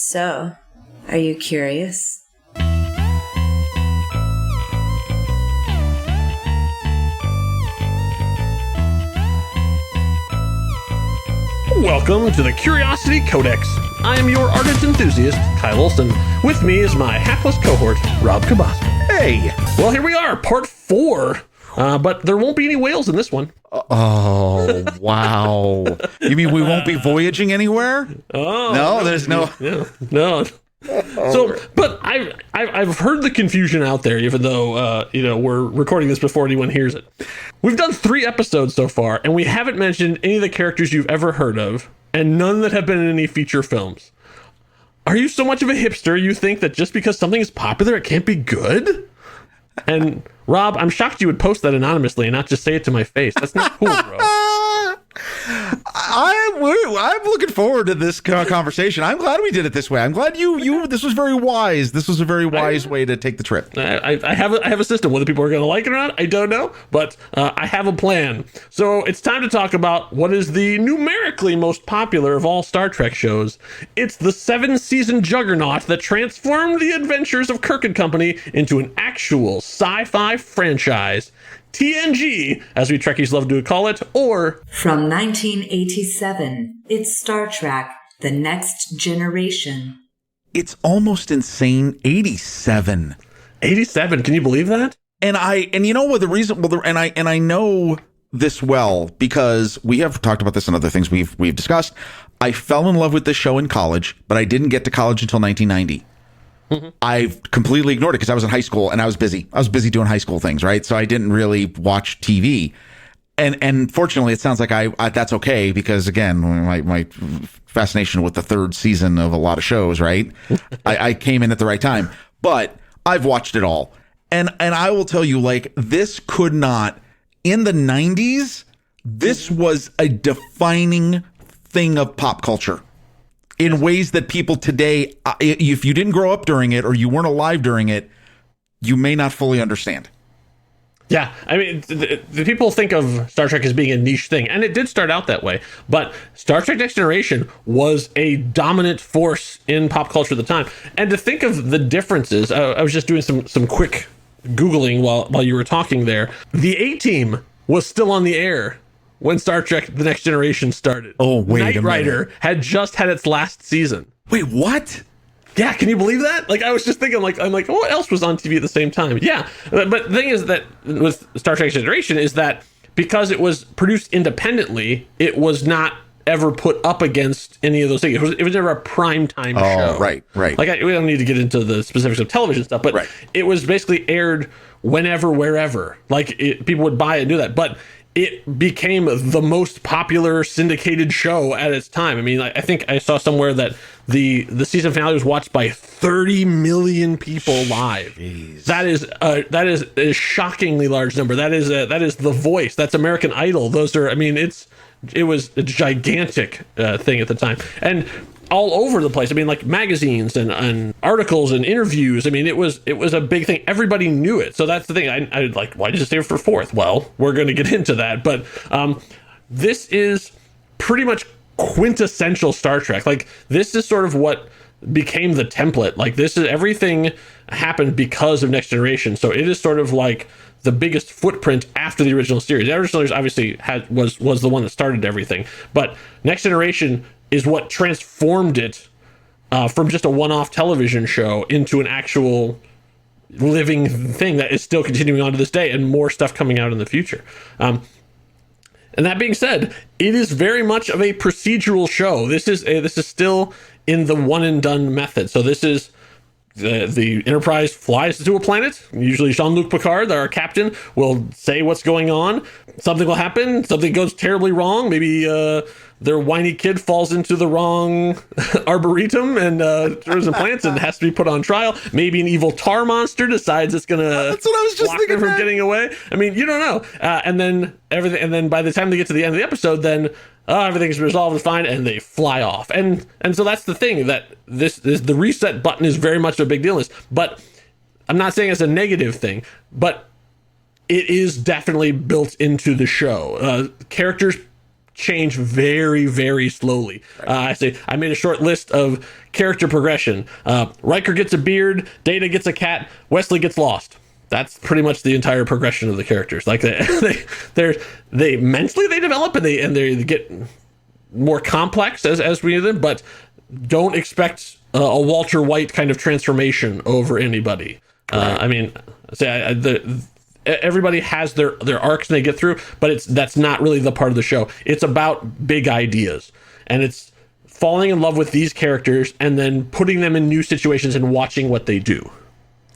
So, are you curious? Welcome to the Curiosity Codex. I am your ardent enthusiast, Kyle Olson. With me is my hapless cohort, Rob Cabasa. Hey! Well, here we are, part 4. But there won't be any whales in this one. Oh, wow. You mean we won't be voyaging anywhere? Oh, no, there's no... No. So, but I've heard the confusion out there, even though, we're recording this before anyone hears it. We've done 3 episodes so far, and we haven't mentioned any of the characters you've ever heard of, and none that have been in any feature films. Are you so much of a hipster you think that just because something is popular, it can't be good? And Rob, I'm shocked you would post that anonymously and not just say it to my face. That's not cool, bro. I'm looking forward to this conversation. I'm glad we did it this way. I'm glad you this was very wise. This was a very wise way to take the trip. I have a system. Whether people are going to like it or not, I don't know. But I have a plan. So it's time to talk about what is the numerically most popular of all Star Trek shows. It's the 7-season juggernaut that transformed the adventures of Kirk and Company into an actual sci-fi franchise. TNG, as we Trekkies love to call it, or... From 1987, it's Star Trek, The Next Generation. It's almost insane. 87. 87, can you believe that? And you know what the reason, and I know this well because we have talked about this and other things we've discussed. I fell in love with this show in college, but I didn't get to college until 1990. I've completely ignored it because I was in high school and I was busy. I was busy doing high school things, right? So I didn't really watch TV. And fortunately, it sounds like I that's okay because, again, my fascination with the 3rd season of a lot of shows, right? I came in at the right time. But I've watched it all. And I will tell you, like, this could not, in the 90s, this was a defining thing of pop culture. In ways that people today, if you didn't grow up during it or you weren't alive during it, you may not fully understand. Yeah, I mean, the people think of Star Trek as being a niche thing, and it did start out that way. But Star Trek Next Generation was a dominant force in pop culture at the time. And to think of the differences, I was just doing some quick Googling while you were talking there. The A-Team was still on the air when Star Trek The Next Generation started. Oh, wait Knight a Rider minute. had just had its last season. Wait, what? Yeah, can you believe that? Like, I was just thinking, I'm like, what else was on TV at the same time? Yeah, but the thing is that with Star Trek Next Generation is that because it was produced independently, it was not ever put up against any of those things. It was never a primetime show. Right. Like, we don't need to get into the specifics of television stuff, but It was basically aired whenever, wherever. Like, people would buy it and do that. But it became the most popular syndicated show at its time. I mean, I think I saw somewhere that the season finale was watched by 30 million people live. Jeez. That is a shockingly large number. That is The Voice. That's American Idol. Those are, I mean, it was a gigantic thing at the time. And all over the place. I mean, like magazines and articles and interviews. I mean, it was a big thing. Everybody knew it. So that's the thing. I like, why did you save it for 4th? Well, we're going to get into that. But this is pretty much quintessential Star Trek. Like, this is sort of what became the template. Like, this is, everything happened because of Next Generation. So it is sort of like the biggest footprint after the original series. The original series obviously was the one that started everything. But Next Generation is what transformed it from just a one-off television show into an actual living thing that is still continuing on to this day, and more stuff coming out in the future. And that being said, it is very much of a procedural show. This is still in the one and done method. So this is the Enterprise flies to a planet. Usually Jean-Luc Picard, our captain, will say what's going on. Something will happen. Something goes terribly wrong. Maybe their whiny kid falls into the wrong arboretum and throws some plants and has to be put on trial. Maybe an evil tar monster decides it's gonna That's what I was just block thinking, them from man. getting away. I mean, you don't know. And then by the time they get to the end of the episode, then everything's resolved and fine, and they fly off. And so that's the thing, that this the reset button is very much a big deal. But I'm not saying it's a negative thing, but it is definitely built into the show. Characters change very, very slowly. I made a short list of character progression. Riker gets a beard, Data gets a cat, Wesley gets lost. That's pretty much the entire progression of the characters. Like they mentally they develop and they get more complex as we do them, but don't expect a Walter White kind of transformation over anybody. I mean, everybody has their arcs and they get through, but that's not really the part of the show. It's about big ideas, and it's falling in love with these characters and then putting them in new situations and watching what they do.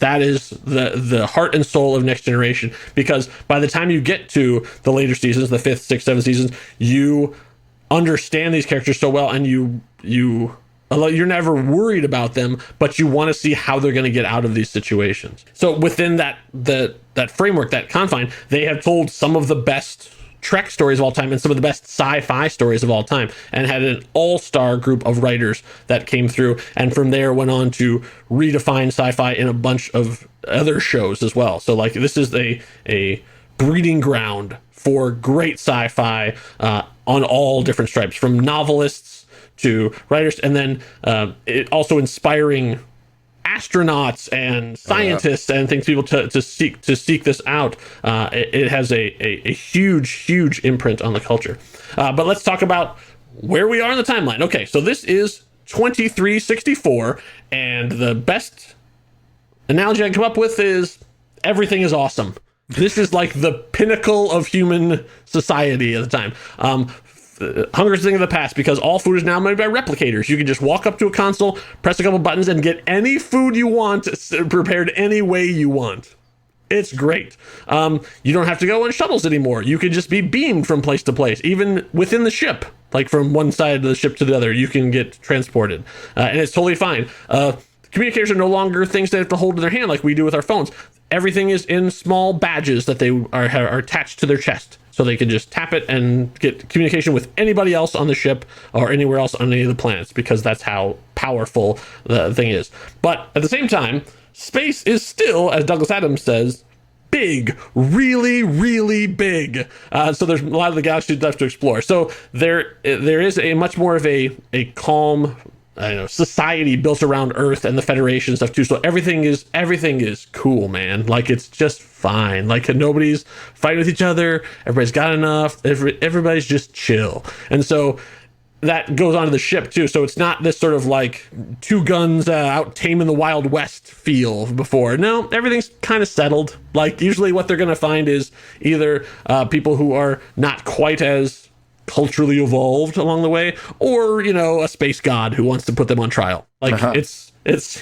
That is the heart and soul of Next Generation, because by the time you get to the later seasons, the 5th, 6th, 7th seasons, you understand these characters so well, and you're never worried about them, but you want to see how they're going to get out of these situations. So within that framework, that confine, they have told some of the best Trek stories of all time and some of the best sci-fi stories of all time, and had an all-star group of writers that came through, and from there went on to redefine sci-fi in a bunch of other shows as well. So like this is a breeding ground for great sci-fi on all different stripes, from novelists to writers, and then it also inspiring astronauts and scientists and things, people to seek this out. It has a huge imprint on the culture. But let's talk about where we are in the timeline. Okay, so this is 2364, and the best analogy I can come up with is everything is awesome. This is like the pinnacle of human society at the time. Hunger is a thing of the past because all food is now made by replicators. You can just walk up to a console, press a couple buttons, and get any food you want prepared any way you want. It's great. You don't have to go on shuttles anymore. You can just be beamed from place to place, even within the ship. Like from one side of the ship to the other, you can get transported, and it's totally fine. Communicators are no longer things they have to hold in their hand like we do with our phones. Everything is in small badges that they are attached to their chest, so they can just tap it and get communication with anybody else on the ship or anywhere else on any of the planets, because that's how powerful the thing is. But at the same time, space is still, as Douglas Adams says, big, really, really big. So there's a lot of the galaxy left to explore. So there is a much more of a calm, society built around Earth and the Federation stuff too. So everything is cool, man. Like it's just fine. Like nobody's fighting with each other. Everybody's got enough. Everybody's just chill. And so that goes on to the ship too. So it's not this sort of like two guns out taming the Wild West feel before. No, everything's kind of settled. Like usually what they're going to find is either people who are not quite as culturally evolved along the way, or a space god who wants to put them on trial. Like it's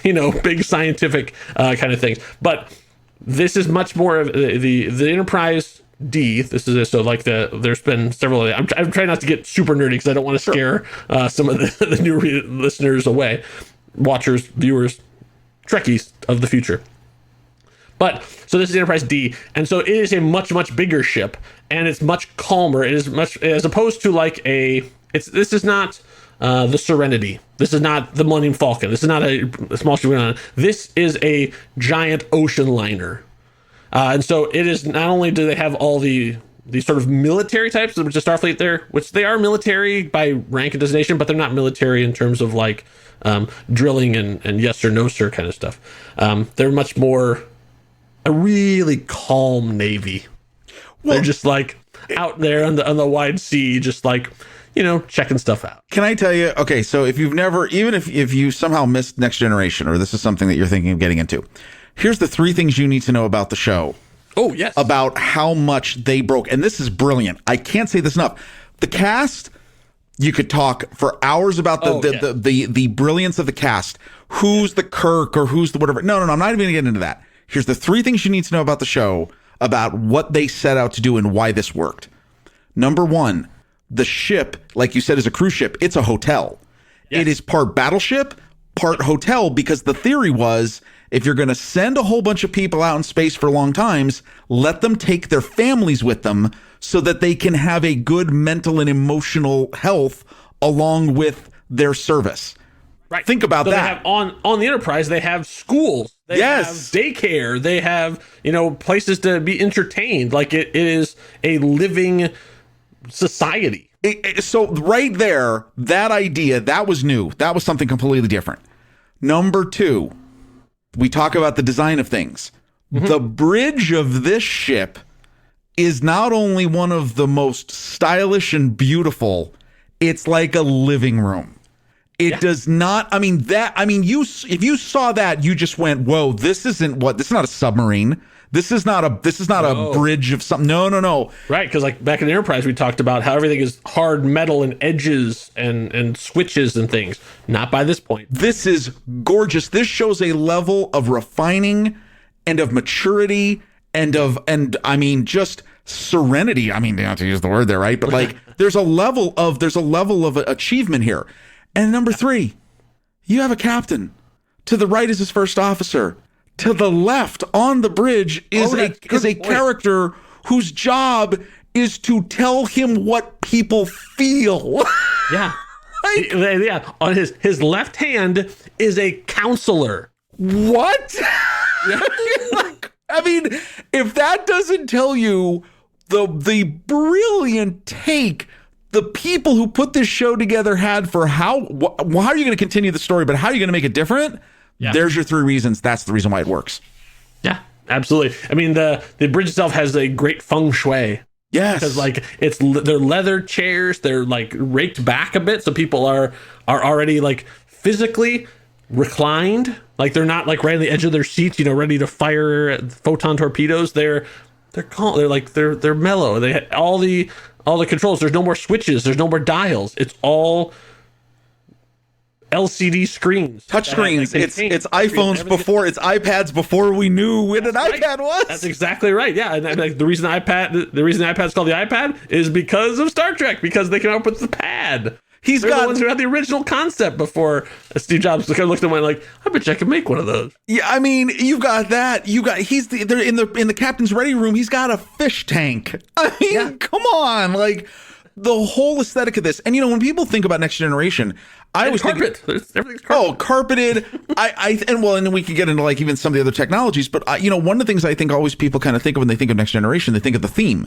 big scientific kind of things. But this is much more of the Enterprise D. This is it. So like there's been several. I'm trying not to get super nerdy because I don't want to scare some of the new listeners away, watchers, viewers, Trekkies of the future. But so this is Enterprise D, and so it is a much bigger ship, and it's much calmer. It is much, as opposed to like this is not the Serenity. This is not the Millennium Falcon. This is not a small ship. This is a giant ocean liner, and so it is. Not only do they have all the sort of military types, which is Starfleet there, which they are military by rank and designation, but they're not military in terms of like drilling and yes or no sir kind of stuff. They're much more a really calm Navy. Well, they're just like out there on the wide sea, just like, checking stuff out. Can I tell you? Okay, so if you've never, even if you somehow missed Next Generation, or this is something that you're thinking of getting into, here's the 3 things you need to know about the show. Oh, yes. About how much they broke. And this is brilliant. I can't say this enough. The cast, you could talk for hours about the brilliance of the cast. Who's the Kirk or who's the whatever. No, I'm not even going to get into that. Here's the 3 things you need to know about the show, about what they set out to do and why this worked. Number 1, the ship, like you said, is a cruise ship. It's a hotel. Yes. It is part battleship, part hotel, because the theory was, if you're going to send a whole bunch of people out in space for long times, let them take their families with them so that they can have a good mental and emotional health along with their service. Right. Think about that. They have on the Enterprise, they have schools. They have daycare. They have, places to be entertained. Like it is a living society. So right there, that idea, that was new. That was something completely different. Number 2, we talk about the design of things. The bridge of this ship is not only one of the most stylish and beautiful, it's like a living room. It does not, if you saw that, you just went, whoa, this is not a submarine. This is not a bridge of something. No. Right, because like back in Enterprise, we talked about how everything is hard metal and edges and switches and things. Not by this point. This is gorgeous. This shows a level of refining and of maturity and just serenity. I mean, you have to use the word there, right? But like, there's a level of achievement here. And number 3, you have a captain. To the right is his first officer. To the left on the bridge is a character whose job is to tell him what people feel. Yeah. Yeah. On his left hand is a counselor. What? I mean, if that doesn't tell you the brilliant take the people who put this show together had for how are you going to continue the story, but how are you going to make it different? Yeah. There's your 3 reasons. That's the reason why it works. Yeah, absolutely. I mean, the bridge itself has a great feng shui. Yes, because like they're leather chairs. They're like raked back a bit, so people are already like physically reclined. Like they're not like right on the edge of their seats, ready to fire photon torpedoes. They're calm. They're mellow. They all the controls. There's no more switches. There's no more dials. It's all LCD screens, touch screens. It's iPhones before, it's iPads before we knew what an iPad was. That's exactly right. Yeah, and like the reason the iPad's called the iPad is because of Star Trek, because they came up with the pad. They're the ones who had the original concept before Steve Jobs looked at him and went like, I bet you I could make one of those. Yeah, I mean, you've got that. They're in the captain's ready room. He's got a fish tank. I mean, come on, like the whole aesthetic of this. And when people think about Next Generation, I always think everything's carpet. Oh, carpeted. And then we could get into like even some of the other technologies. But one of the things I think always people kind of think of when they think of Next Generation, they think of the theme.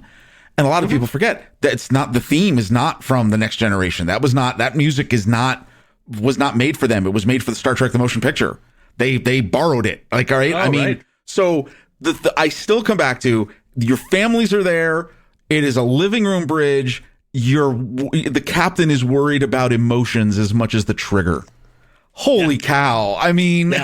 And a lot of people forget that it's not, the theme is not from the Next Generation. That music was not made for them. It was made for the Star Trek the Motion Picture. They borrowed it. Like, all right. Right. So I still come back to your families are there. It is a living room bridge. The captain is worried about emotions as much as the trigger. Holy cow. I mean,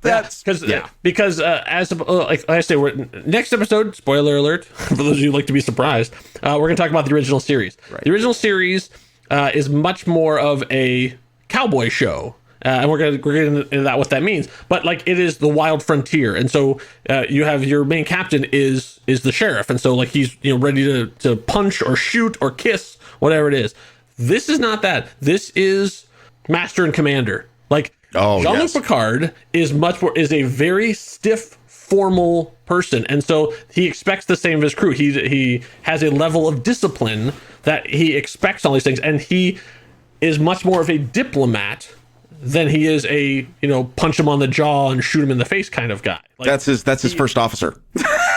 because as like I say, next episode, spoiler alert for those of you who like to be surprised, we're going to talk about the original series. Right. The original series is much more of a cowboy show. And we're getting into that, what that means. But like it is the wild frontier. And so you have your main captain is the sheriff. And so like he's ready to punch or shoot or kiss, whatever it is. This is not that. This is master and commander. Like Jean-Luc Picard is a very stiff, formal person. And so he expects the same of his crew. He has a level of discipline that he expects all these things. And he is much more of a diplomat than he is a punch him on the jaw and shoot him in the face kind of guy. Like, that's his first officer.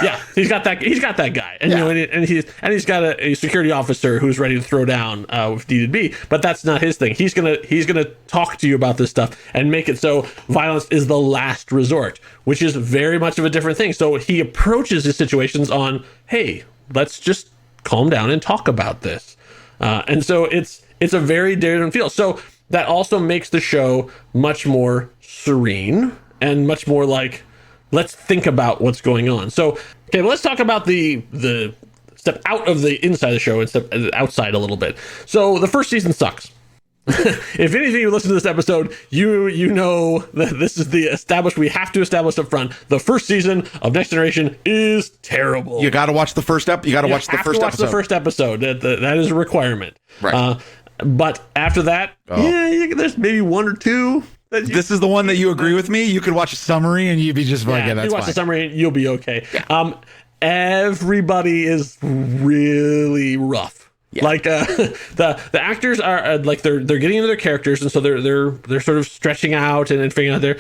Yeah, he's got that guy, and he's got a security officer who's ready to throw down if needed be. But that's not his thing. He's gonna talk to you about this stuff and make it so violence is the last resort, which is very much of a different thing. So he approaches his situations on, hey, let's just calm down and talk about this, and so it's a very different feel. So that also makes the show much more serene and much more like, let's think about what's going on. So, okay, well, let's talk about the step out of the inside of the show and step outside a little bit. So the first season sucks. If anything, you listen to this episode, you know that this is we have to establish up front. The first season of Next Generation is terrible. You got to watch the first episode. You got to watch the first episode. The first episode. That is a requirement. Right. But after that, there's maybe one or two. This is the one that you agree with me. You could watch a summary and you'd be just like, yeah, that's fine. You watch the summary and you'll be okay. Yeah. Everybody is really rough. Yeah. Like the actors are like they're getting into their characters, and so they're sort of stretching out and figuring out their.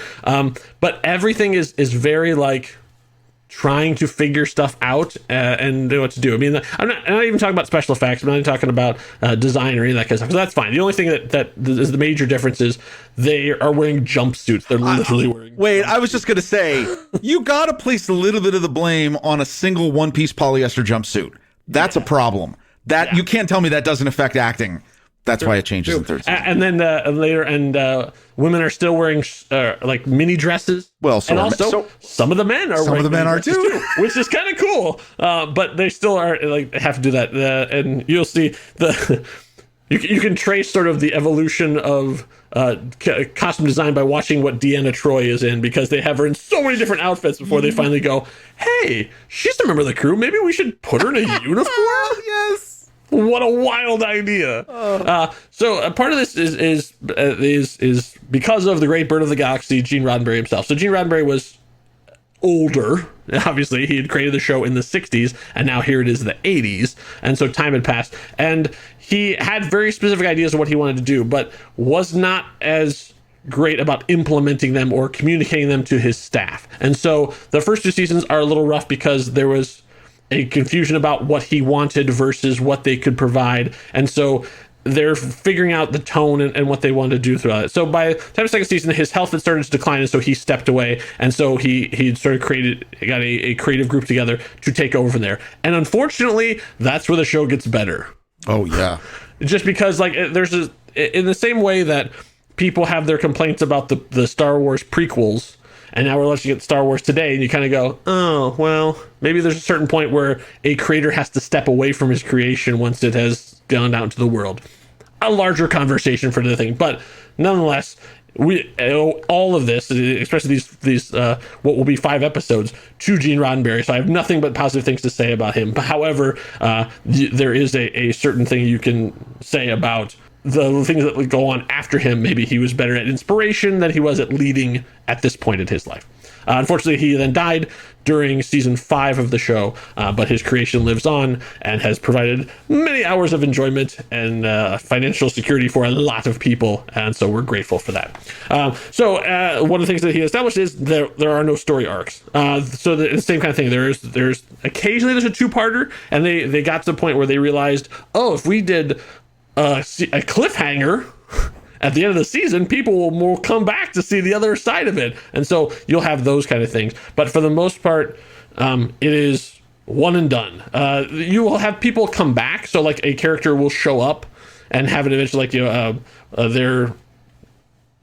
But everything is very like trying to figure stuff out and know what to do. I mean, I'm not even talking about special effects. I'm not even talking about design or any of that kind of stuff. So that's fine. The only thing that is the major difference is they are wearing jumpsuits. They're literally wearing. Wait, I was just gonna say, you gotta place a little bit of the blame on a single one-piece polyester jumpsuit. That's a problem. That you can't tell me that doesn't affect acting. That's why it changes in third season. And then later, women are still wearing like mini dresses. Well, some of the men are. Some of the men are too, which is kind of cool. But they still are like have to do that. And you'll see you can trace sort of the evolution of costume design by watching what Deanna Troi is in, because they have her in so many different outfits before they finally go, hey, she's a member of the crew. Maybe we should put her in a uniform. Yes. What a wild idea! So part of this is because of the great Bird of the Galaxy, Gene Roddenberry himself. So Gene Roddenberry was older. Obviously, he had created the show in the 60s, and now here it is the 80s. And so time had passed, and he had very specific ideas of what he wanted to do, but was not as great about implementing them or communicating them to his staff. And so the first 2 seasons are a little rough because there was a confusion about what he wanted versus what they could provide. And so they're figuring out the tone and what they wanted to do throughout it. So by the time of the second season, his health had started to decline, and so he stepped away. And so he sort of got a creative group together to take over from there. And unfortunately, that's where the show gets better. Oh, yeah. Just because, like, in the same way that people have their complaints about the Star Wars prequels, and now we're looking at Star Wars today, and you kind of go, oh, well, maybe there's a certain point where a creator has to step away from his creation once it has gone out into the world. A larger conversation for the thing. But nonetheless, we owe all of this, especially these what will be 5 episodes, to Gene Roddenberry. So I have nothing but positive things to say about him. But however, there is a certain thing you can say about the things that would go on after him. Maybe he was better at inspiration than he was at leading at this point in his life. Unfortunately, he then died during season 5 of the show, but his creation lives on and has provided many hours of enjoyment and financial security for a lot of people, and so we're grateful for that. So one of the things that he established is there are no story arcs. So the same kind of thing. There's occasionally there's a 2-parter, and they got to the point where they realized, oh, if we did a cliffhanger at the end of the season, people will come back to see the other side of it. And so you'll have those kind of things. But for the most part, it is one and done. You will have people come back. So like a character will show up and have it eventually, like,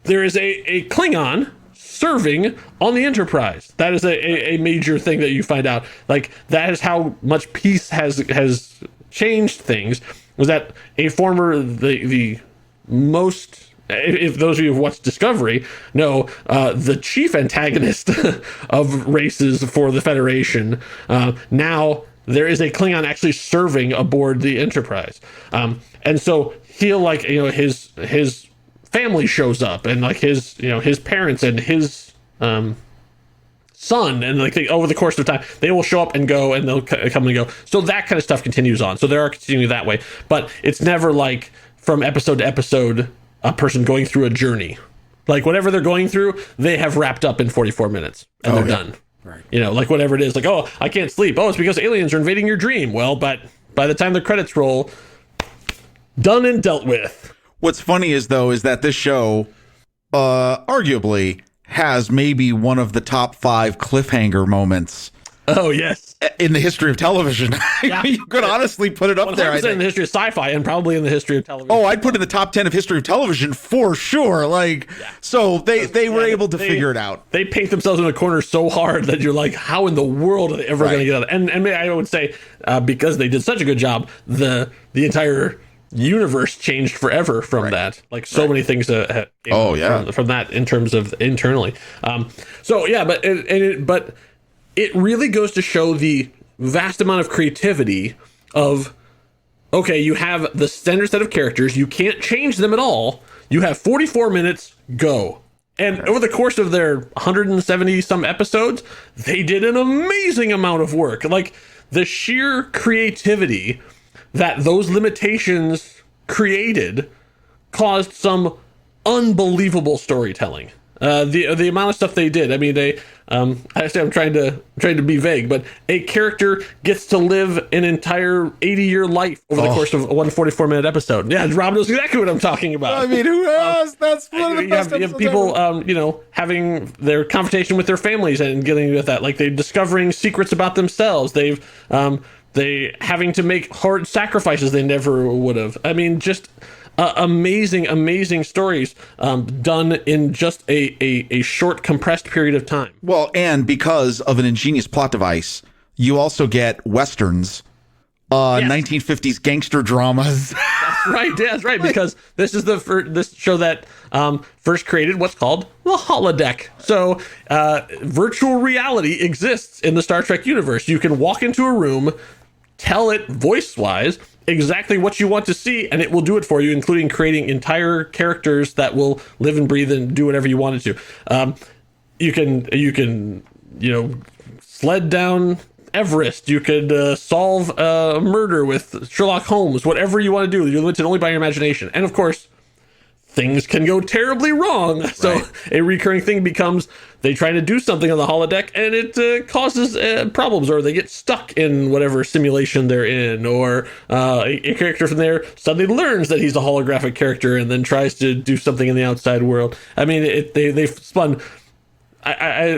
there is a Klingon serving on the Enterprise. That is a major thing that you find out. Like, that is how much peace has changed things. Was that a former, the most, if those of you who've watched Discovery know, the chief antagonist of races for the Federation, now there is a Klingon actually serving aboard the Enterprise. And so he'll, like, his family shows up, and like his parents and his son, and like over the course of time they will show up and go, and they'll come and go. So that kind of stuff continues on. So they are continuing that way, but it's never like from episode to episode a person going through a journey. Like whatever they're going through, they have wrapped up in 44 minutes and they're done. Right. Like whatever it is, like, oh, I can't sleep. Oh, it's because aliens are invading your dream. Well, but by the time the credits roll, done and dealt with. What's funny is that this show arguably has maybe one of the top 5 cliffhanger moments. Oh, yes. In the history of television. Yeah. You could honestly put it up there. In the history of sci-fi, and probably in the history of television. Oh, I'd put it in the top 10 of history of television for sure. So they were able to figure it out. They paint themselves in a corner so hard that you're like, how in the world are they ever going to get out of it? And I would say, because they did such a good job, the entire universe changed forever from that. Like so many things from that in terms of internally. But it really goes to show the vast amount of creativity of, okay, you have the standard set of characters, you can't change them at all, you have 44 minutes, go. And over the course of their 170 some episodes, they did an amazing amount of work. Like the sheer creativity that those limitations created caused some unbelievable storytelling. The amount of stuff they did. I mean, I'm trying to be vague, but a character gets to live an entire 80-year life over the course of a 144-minute episode. Yeah, Rob knows exactly what I'm talking about. I mean, who else? That's one of the best you have people, having their confrontation with their families and getting with that. Like, they're discovering secrets about themselves. They having to make hard sacrifices they never would have. I mean, just amazing stories done in just a short, compressed period of time. Well, and because of an ingenious plot device, you also get Westerns, 1950s gangster dramas. That's right. Yeah, that's right. Because this is this show that first created what's called the holodeck. So virtual reality exists in the Star Trek universe. You can walk into a room, tell it voice-wise exactly what you want to see, and it will do it for you, including creating entire characters that will live and breathe and do whatever you wanted to. You can sled down Everest. You could solve a murder with Sherlock Holmes. Whatever you want to do, you're limited only by your imagination. And of course, things can go terribly wrong. Right. So a recurring thing becomes they try to do something on the holodeck and it causes problems, or they get stuck in whatever simulation they're in, or a character from there suddenly learns that he's a holographic character and then tries to do something in the outside world. I mean, they've spun...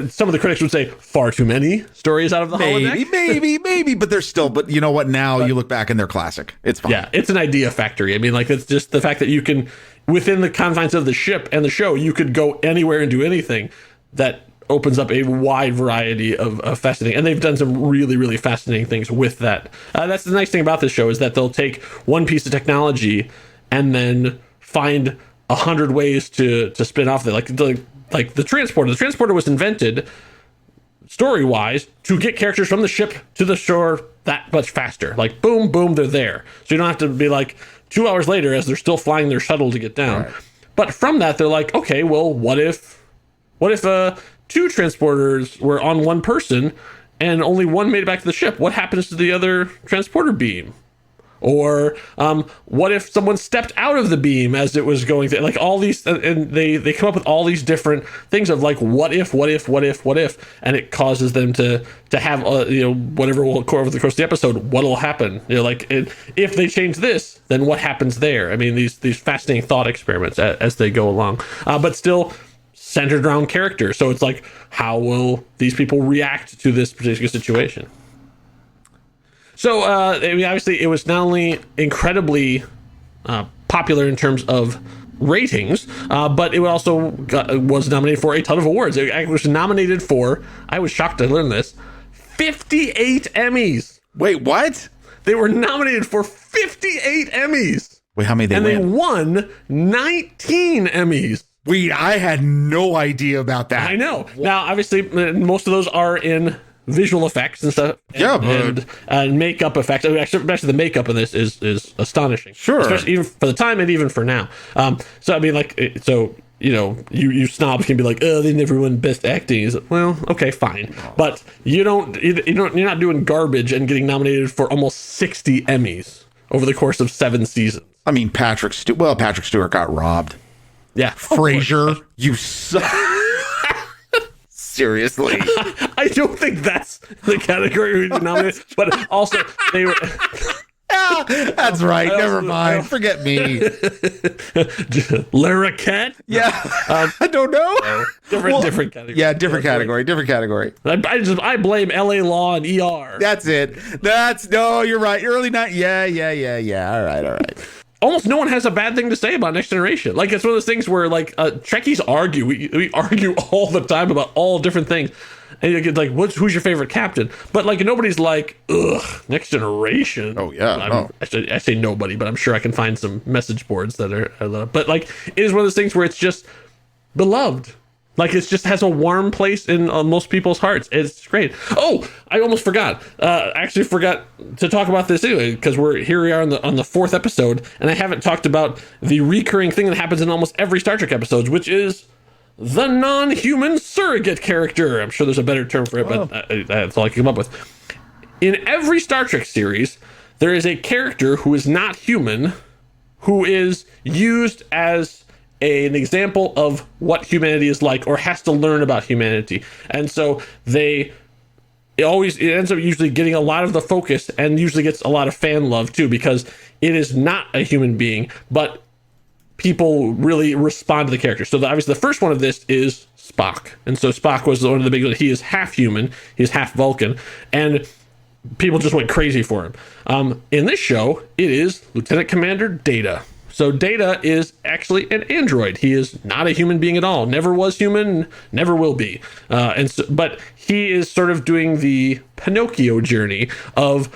some of the critics would say far too many stories out of the holodeck. Maybe, but they're still. But you know what? Now you look back and they're classic. It's fine. Yeah, it's an idea factory. I mean, like, it's just the fact that you can, within the confines of the ship and the show, you could go anywhere and do anything. That opens up a wide variety of fascinating, and they've done some really, really fascinating things with that. That's the nice thing about this show, is that they'll take one piece of technology and then find 100 ways to spin off that. Like the transporter. The transporter was invented story-wise to get characters from the ship to the shore that much faster. Like, boom, boom, they're there. So you don't have to be like 2 hours later as they're still flying their shuttle to get down. Right. But from that, they're like, okay, well, what if two transporters were on one person and only one made it back to the ship? What happens to the other transporter beam? Or what if someone stepped out of the beam as it was going through? Like, all these, and they come up with all these different things of like, what if, and it causes them to have whatever will occur over the course of the episode. What'll happen? If they change this, then what happens there? I mean, these fascinating thought experiments as they go along, but still centered around characters. So it's like, how will these people react to this particular situation? So, obviously, it was not only incredibly popular in terms of ratings, but it also was nominated for a ton of awards. It was nominated for, I was shocked to learn this, 58 Emmys. Wait, what? They were nominated for 58 Emmys. Wait, how many they win? And they won 19 Emmys. Wait, I had no idea about that. I know. Now, obviously, most of those are in visual effects and stuff, and makeup effects. Especially the makeup in this is astonishing. Sure, especially even for the time and even for now. So I mean, you snobs can be like, oh, they never won Best Acting. Is well, okay, fine, but you're not doing garbage and getting nominated for almost 60 Emmys over the course of 7 seasons. I mean, Patrick Stewart got robbed. Yeah, Frasier, you suck. Seriously. I don't think that's the category we nominated, but also they were. That's right. Never mind. Forget me. Larroquette? Yeah. I don't know. Different category. Yeah, different category. I blame LA Law and ER. That's it. No, you're right. Early night. Yeah. All right. Almost no one has a bad thing to say about Next Generation. Like, it's one of those things where, like, Trekkies argue. We argue all the time about all different things. And you get, like, who's your favorite captain? But, like, nobody's like, ugh, Next Generation. Oh, yeah. I say nobody, but I'm sure I can find some message boards that are... But, like, it is one of those things where it's just beloved. Like, it just has a warm place in most people's hearts. It's great. Oh, I almost forgot. I actually forgot to talk about this anyway, because here we are on the 4th episode, and I haven't talked about the recurring thing that happens in almost every Star Trek episode, which is the non-human surrogate character. I'm sure there's a better term for it, but that's all I can come up with. In every Star Trek series, there is a character who is not human, who is used as an example of what humanity is like, or has to learn about humanity. And so it ends up usually getting a lot of the focus, and usually gets a lot of fan love too, because it is not a human being, but people really respond to the character. So obviously the first one of this is Spock. And so Spock was one of the big ones. He is half human, he's half Vulcan, and people just went crazy for him. In this show, it is Lieutenant Commander Data. So Data is actually an android. He is not a human being at all. Never was human, never will be. But he is sort of doing the Pinocchio journey of,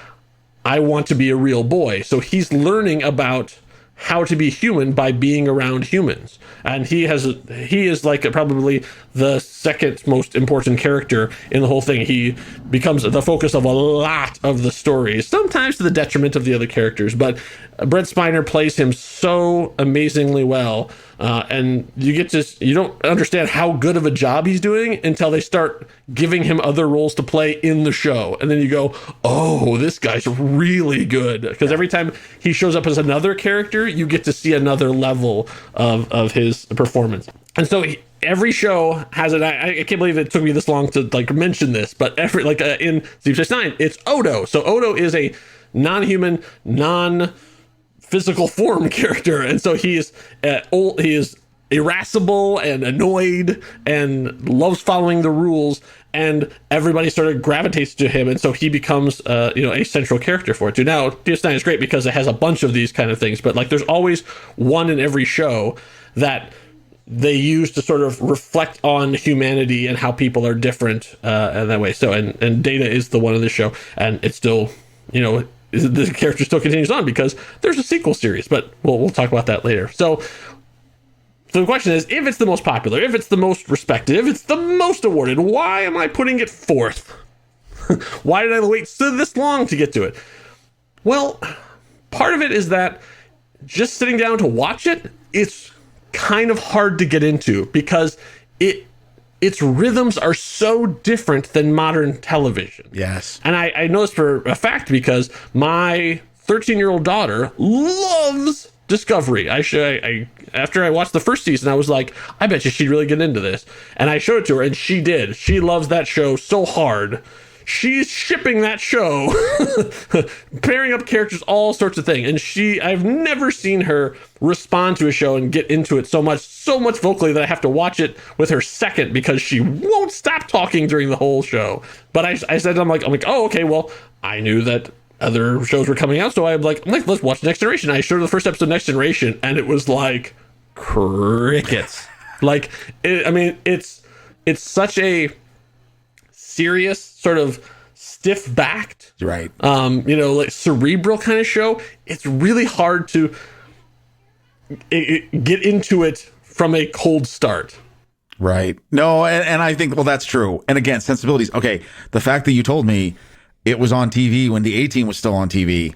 I want to be a real boy. So he's learning about how to be human by being around humans, and he is like probably the second most important character in the whole thing. He becomes the focus of a lot of the stories, sometimes to the detriment of the other characters, but Brent Spiner plays him so amazingly well, and you don't understand how good of a job he's doing until they start giving him other roles to play in the show, and then you go, oh, this guy's really good, because every time he shows up as another character, you get to see another level of his performance. And so every show has it. I can't believe it took me this long to mention this, but in Deep Space Nine, it's Odo. So Odo is a non-human, non-physical form character, and so he is irascible and annoyed and loves following the rules, and everybody sort of gravitates to him, and so he becomes a central character for it too. Now DS9 is great because it has a bunch of these kind of things, but there's always one in every show that they use to sort of reflect on humanity and how people are different in that way. So and Data is the one in the show, and it's still the character still continues on because there's a sequel series, but we'll talk about that later. So the question is, if it's the most popular, if it's the most respected, if it's the most awarded, why am I putting it fourth? Why did I wait this long to get to it? Well, part of it is that just sitting down to watch it, it's kind of hard to get into because its rhythms are so different than modern television. Yes. And I know this for a fact because my 13-year-old daughter loves Discovery. After I watched the first season, I was like, I bet you she'd really get into this. And I showed it to her, and she did. She loves that show so hard. She's shipping that show, pairing up characters, all sorts of things. And I've never seen her respond to a show and get into it so much vocally that I have to watch it with her second because she won't stop talking during the whole show. But I said, I'm like, oh, okay, well, I knew that other shows were coming out, so I'm like, let's watch Next Generation. I showed her the first episode of Next Generation, and it was like crickets. It's such a serious, sort of stiff-backed, right? Cerebral kind of show. It's really hard to get into it from a cold start. Right. No, and I think, well, that's true. And again, sensibilities. Okay, the fact that you told me it was on TV when the A-Team was still on TV.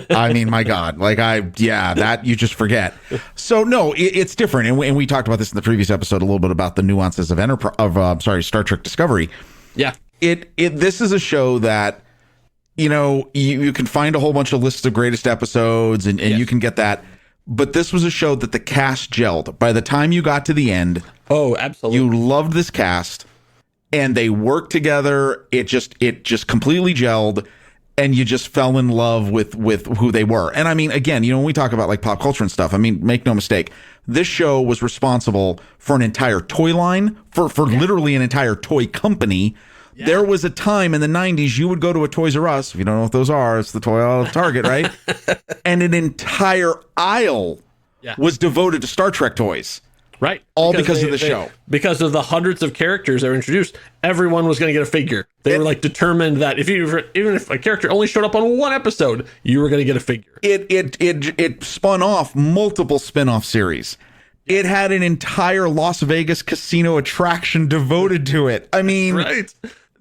I mean, my God, that you just forget. So no, it's different. And we talked about this in the previous episode a little bit about the nuances of Star Trek Discovery. Yeah. This is a show that, you can find a whole bunch of lists of greatest episodes and you can get that. But this was a show that the cast gelled. By the time you got to the end, oh, absolutely, you loved this cast. And they worked together. It just completely gelled, and you just fell in love with who they were. And I mean, again, when we talk about pop culture and stuff, I mean, make no mistake, this show was responsible for an entire toy line, for literally an entire toy company. Yeah. There was a time in the 90s you would go to a Toys R Us. If you don't know what those are, it's the toy aisle of Target, right? And an entire aisle was devoted to Star Trek toys. Right. All because of the show. Because of the hundreds of characters that were introduced, everyone was going to get a figure. They were determined that even if a character only showed up on one episode, you were going to get a figure. It spun off multiple spin-off series. It had an entire Las Vegas casino attraction devoted to it. I mean, right.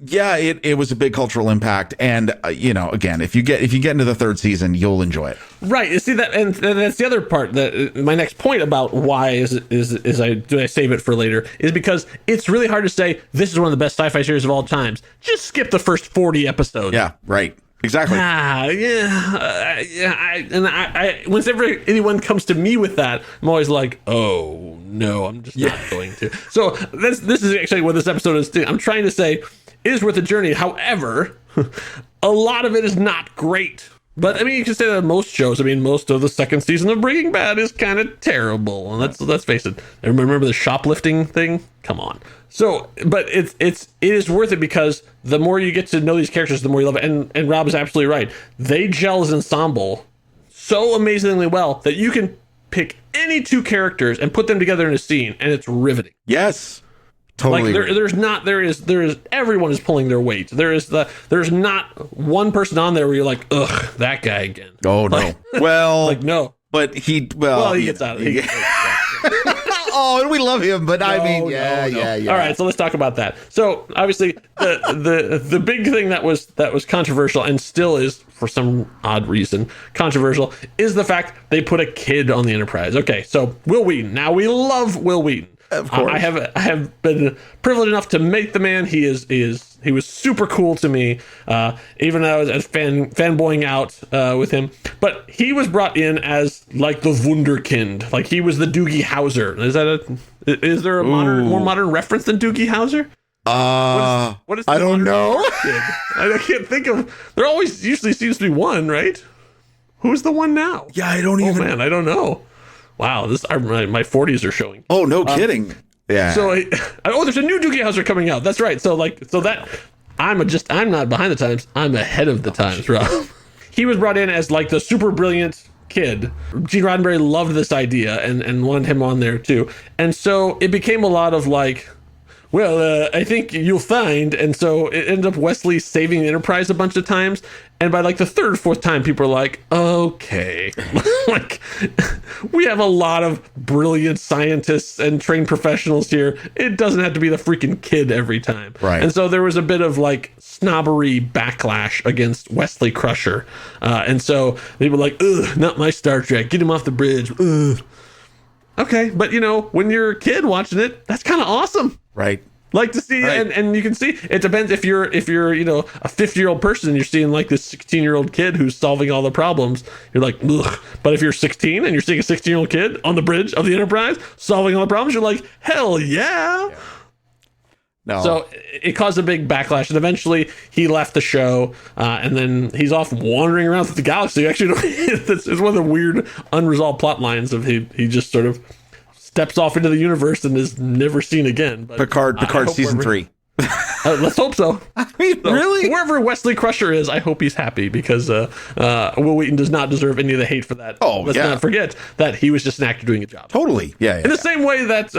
Yeah, it was a big cultural impact, and again, if you get into the third season, you'll enjoy it. Right. You see that, and that's the other part. That my next point about why I save it for later is because it's really hard to say this is one of the best sci-fi series of all times. Just skip the first 40 episodes. Yeah, right. Exactly. Whenever anyone comes to me with that, I'm always like, oh no, I'm just not going to. So this is actually what this episode is doing. I'm trying to say it is worth the journey. However, a lot of it is not great. But I mean, you can say that most shows. I mean, most of the second season of Breaking Bad is kind of terrible. And let's face it. Remember the shoplifting thing? Come on. So, but it is worth it because the more you get to know these characters, the more you love it. And Rob is absolutely right. They gel as an ensemble so amazingly well that you can pick any two characters and put them together in a scene, and it's riveting. Yes. Totally. Like there is everyone is pulling their weight. There's not one person on there where you're like, ugh, that guy again. Oh no. Like, well, like no. But he gets out of it. Oh, and we love him, but I mean, yeah. All right, so let's talk about that. So obviously, the big thing that was controversial and still is for some odd reason controversial is the fact they put a kid on the Enterprise. Okay, so Will Wheaton. Now we love Will Wheaton. Of course. I have been privileged enough to meet the man. He was super cool to me, even though I was fanboying out with him. But he was brought in as like the Wunderkind, like he was the Doogie Howser. Is there a more modern reference than Doogie Howser? What is I don't know. I can't think of. There always usually seems to be one, right? Who's the one now? Yeah, I don't even. Oh man, I don't know. Wow, my 40s are showing. Oh, no kidding. Yeah. So, there's a new Doogie Howser coming out. That's right. So that I'm not behind the times. I'm ahead of the times, Rob. He was brought in as like the super brilliant kid. Gene Roddenberry loved this idea and wanted him on there too. And so it became a lot of like, well, I think you'll find. And so it ended up Wesley saving the Enterprise a bunch of times. And by like the third or fourth time, people are like, okay, like we have a lot of brilliant scientists and trained professionals here. It doesn't have to be the freaking kid every time. Right. And so there was a bit of like snobbery backlash against Wesley Crusher. And so they were like, ugh, not my Star Trek. Get him off the bridge. Ugh. Okay. But when you're a kid watching it, that's kind of awesome. Right. Like to see, right. and you can see, it depends if you're a 50-year-old person and you're seeing like this 16-year-old kid who's solving all the problems, you're like, ugh. But if you're 16 and you're seeing a 16-year-old kid on the bridge of the Enterprise solving all the problems, you're like, hell yeah. No. So it caused a big backlash, and eventually he left the show, and then he's off wandering around the galaxy. Actually, it's one of the weird unresolved plot lines of he just sort of steps off into the universe and is never seen again. But Picard season 3. Let's hope so. I mean, so, really? Wherever Wesley Crusher is, I hope he's happy because Will Wheaton does not deserve any of the hate for that. Oh, Let's not forget that he was just an actor doing a job. Totally. Yeah. In the same way that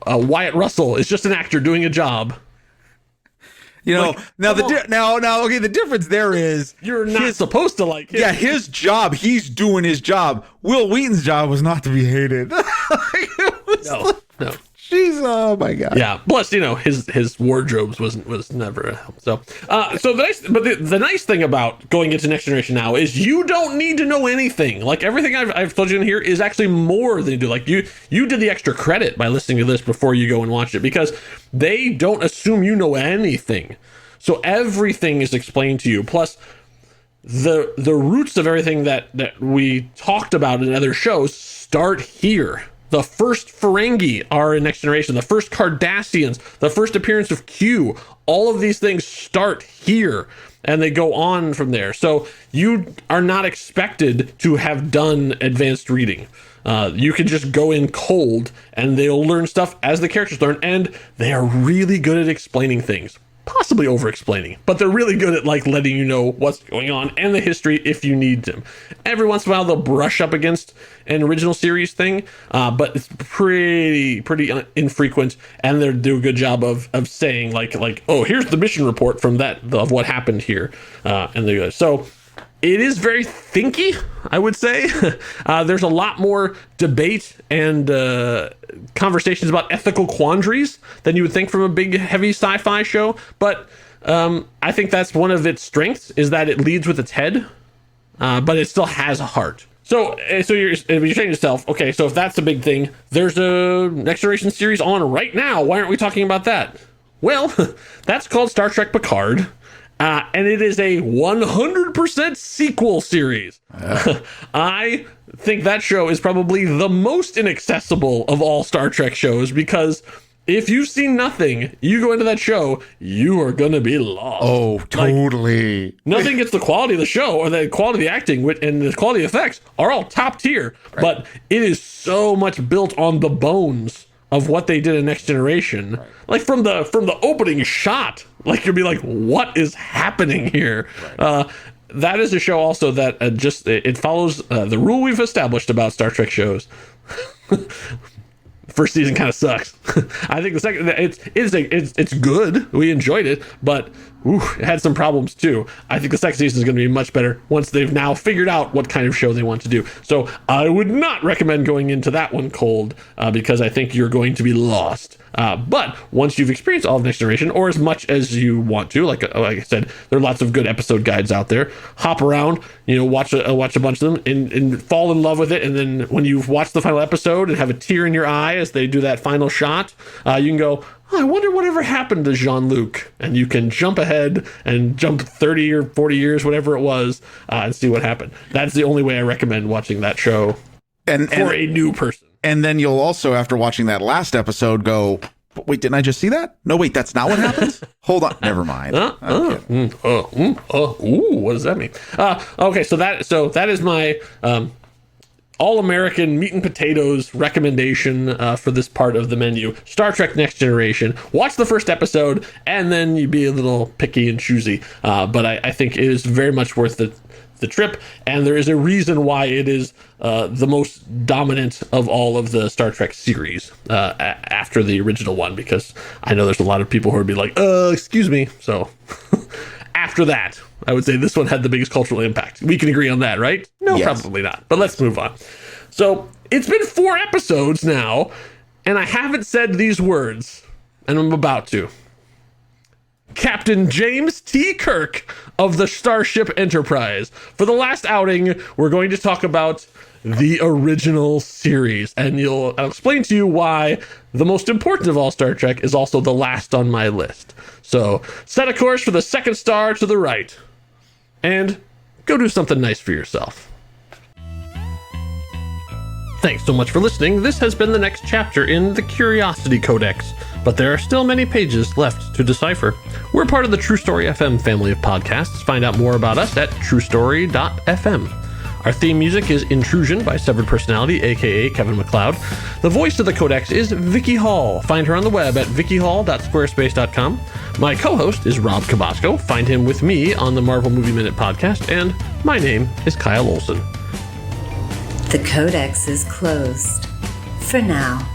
Wyatt Russell is just an actor doing a job. Now the difference there is you're not supposed to like him. Yeah, his job, he's doing his job. Will Wheaton's job was not to be hated. No. Jeez, oh my god. Yeah. Plus, his wardrobes was never a help. So the nice thing about going into Next Generation now is you don't need to know anything. Like everything I've told you in here is actually more than you do. Like you did the extra credit by listening to this before you go and watch it because they don't assume you know anything. So everything is explained to you. Plus the roots of everything that we talked about in other shows start here. The first Ferengi are in Next Generation. The first Cardassians, the first appearance of Q, all of these things start here and they go on from there. So you are not expected to have done advanced reading. You can just go in cold and they'll learn stuff as the characters learn. And they are really good at explaining things. Possibly over-explaining, but they're really good at like letting you know what's going on and the history if you need them. Every once in a while, they'll brush up against an original series thing, but it's pretty infrequent, and they do a good job of saying like, oh, here's the mission report from of what happened here, and they go. So it is very thinky, I would say. There's a lot more debate and conversations about ethical quandaries than you would think from a big, heavy sci-fi show. But I think that's one of its strengths, is that it leads with its head, but it still has a heart. So you're saying to yourself, okay, so if that's a big thing, there's a Next Generation series on right now. Why aren't we talking about that? Well, that's called Star Trek Picard. And it is a 100% sequel series. I think that show is probably the most inaccessible of all Star Trek shows, because if you've seen nothing, you go into that show, you are going to be lost. Oh, totally. Like, nothing gets the quality of the show or the quality of the acting and the quality of effects are all top tier. Right. But it is so much built on the bones of what they did in Next Generation. Right. Like from the opening shot, like you'll be like, what is happening here? Right. That is a show also that it follows the rule we've established about Star Trek shows. First season kind of sucks. I think the second, it's good. We enjoyed it, but it had some problems too. I think the second season is going to be much better once they've now figured out what kind of show they want to do. So I would not recommend going into that one cold, because I think you're going to be lost. But once you've experienced all of Next Generation, or as much as you want to, like I said, there are lots of good episode guides out there. Hop around, watch a bunch of them and fall in love with it. And then when you've watched the final episode and have a tear in your eye as they do that final shot, you can go, I wonder whatever happened to Jean-Luc. And you can jump ahead and jump 30 or 40 years, whatever it was, and see what happened. That's the only way I recommend watching that show for a new person. And then you'll also, after watching that last episode, go, wait, didn't I just see that? No, wait, that's not what happens? Hold on. Never mind. What does that mean? Okay, so that is my all-American meat and potatoes recommendation for this part of the menu. Star Trek Next Generation. Watch the first episode, and then you'd be a little picky and choosy. But I think it is very much worth the trip, and there is a reason why it is the most dominant of all of the Star Trek series after the original one, because I know there's a lot of people who would be like, excuse me. So after that, I would say this one had the biggest cultural impact. We can agree on that, right? No, yes. Probably not. But let's move on. So it's been 4 episodes now, and I haven't said these words, and I'm about to. Captain James T. Kirk of the Starship Enterprise. For the last outing, we're going to talk about the original series, and I'll explain to you why the most important of all Star Trek is also the last on my list. So set a course for the second star to the right, and go do something nice for yourself. Thanks so much for listening. This has been the next chapter in the Curiosity Codex, but there are still many pages left to decipher. We're part of the True Story FM family of podcasts. Find out more about us at truestory.fm. Our theme music is Intrusion by Severed Personality, aka Kevin MacLeod. The voice of the Codex is Vicky Hall. Find her on the web at vickyhall.squarespace.com. My co-host is Rob Cabasco. Find him with me on the Marvel Movie Minute podcast, and my name is Kyle Olson. The Codex is closed for now.